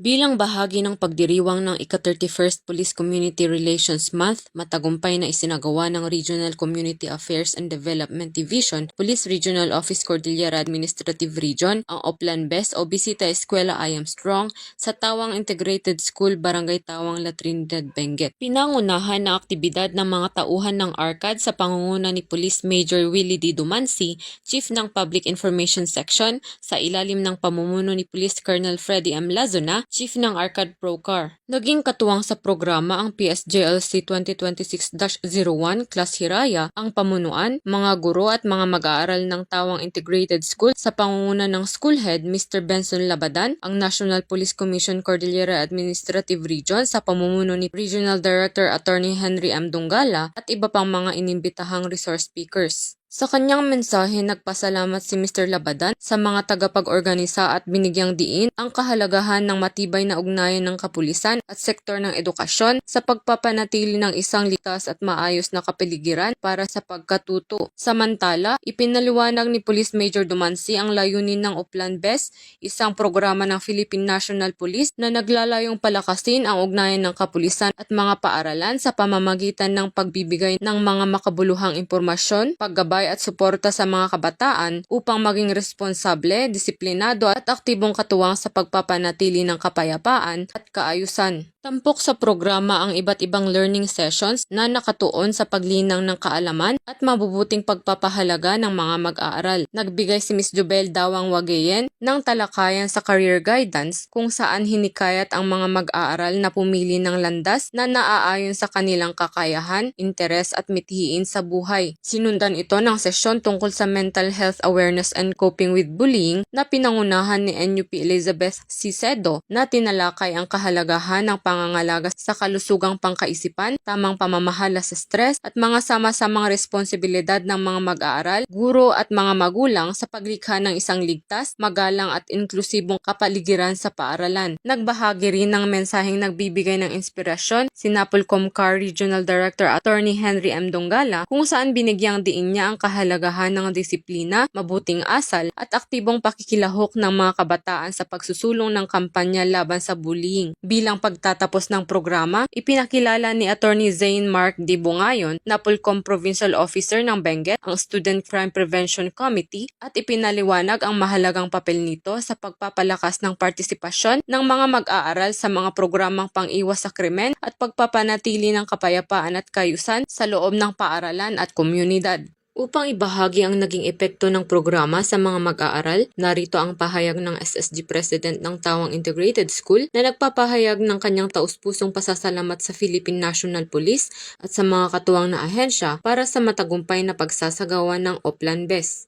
Bilang bahagi ng pagdiriwang ng ika-31st Police Community Relations Month, matagumpay na isinagawa ng Regional Community Affairs and Development Division, Police Regional Office Cordillera Administrative Region, ang Oplan Best o Bisita Eskwela I Am Strong sa Tawang Integrated School, Barangay Tawang, La Trinidad, Benguet. Pinangunahan ng aktibidad ng mga tauhan ng ARCAD sa pangunguna ni Police Major Willie D. Dumansi, Chief ng Public Information Section, sa ilalim ng pamumuno ni Police Colonel Freddy M. Lazuna, Chief ng ARCAD Procar. Naging katuwang sa programa ang PSJLC 2026-01 Class Hiraya, ang pamunuan, mga guro at mga mag-aaral ng Tawang Integrated School sa pangunguna ng School Head Mr. Benson Labadan, ang National Police Commission Cordillera Administrative Region sa pamumuno ni Regional Director Attorney Henry M. Dungala at iba pang mga inimbitahang resource speakers. Sa kanyang mensahe, nagpasalamat si Mr. Labadan sa mga tagapag-organisa at binigyang diin ang kahalagahan ng matibay na ugnayan ng kapulisan at sektor ng edukasyon sa pagpapanatili ng isang likas at maayos na kapaligiran para sa pagkatuto. Samantala, ipinaliwanag ni Police Major Dumansi ang layunin ng Oplan Best, isang programa ng Philippine National Police na naglalayong palakasin ang ugnayan ng kapulisan at mga paaralan sa pamamagitan ng pagbibigay ng mga makabuluhang impormasyon, paggabay at suporta sa mga kabataan upang maging responsable, disiplinado at aktibong katuwang sa pagpapanatili ng kapayapaan at kaayusan. Tampok sa programa ang iba't ibang learning sessions na nakatuon sa paglinang ng kaalaman at mabubuting pagpapahalaga ng mga mag-aaral. Nagbigay si Ms. Jubel Dawang Wagayen ng talakayan sa career guidance kung saan hinikayat ang mga mag-aaral na pumili ng landas na naaayon sa kanilang kakayahan, interes at mithiin sa buhay. Sinundan ito ng sesyon tungkol sa mental health awareness and coping with bullying na pinangunahan ni NUP Elizabeth C. Cedo na tinalakay ang kahalagahan ng pangangalaga sa kalusugang pangkaisipan, tamang pamamahala sa stress at mga sama-samang responsibilidad ng mga mag-aaral, guro at mga magulang sa paglikha ng isang ligtas, magalang at inklusibong kapaligiran sa paaralan. Nagbahagi rin ng mensaheng nagbibigay ng inspirasyon si Napolcom CAR Regional Director Attorney Henry M. Dungala kung saan binigyang diin niya ang kahalagahan ng disiplina, mabuting asal at aktibong pakikilahok ng mga kabataan sa pagsusulong ng kampanya laban sa bullying. Bilang pagtatapos ng programa, ipinakilala ni Attorney Zane Mark D. Bungayon, Napolcom Provincial Officer ng Benguet, ang Student Crime Prevention Committee at ipinaliwanag ang mahalagang papel nito sa pagpapalakas ng partisipasyon ng mga mag-aaral sa mga programang pang-iwas sa krimen at pagpapanatili ng kapayapaan at kaayusan sa loob ng paaralan at komunidad. Upang ibahagi ang naging epekto ng programa sa mga mag-aaral, narito ang pahayag ng SSG President ng Tawang Integrated School na nagpapahayag ng kanyang taus-pusong pasasalamat sa Philippine National Police at sa mga katuwang na ahensya para sa matagumpay na pagsasagawa ng Oplan Best.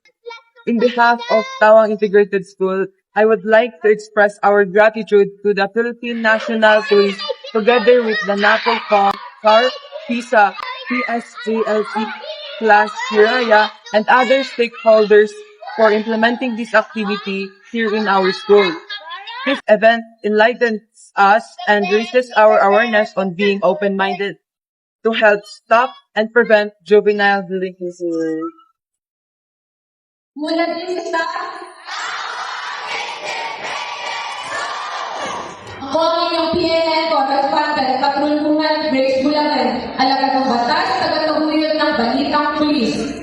In behalf of Tawang Integrated School, I would like to express our gratitude to the Philippine National Police together with the Napolcom, CAR, PISA, PSJLC, Class Hiraya, and other stakeholders for implementing this activity here in our school. This event enlightens us and raises our awareness on being open-minded to help stop and prevent juvenile delinquency. Mula din sa ako ang inyong PNN ko, Nagpantal, Patrulungan, Grace Bulacan, Alagad ng Batas, Tagataguyod ng Balitang Pulis.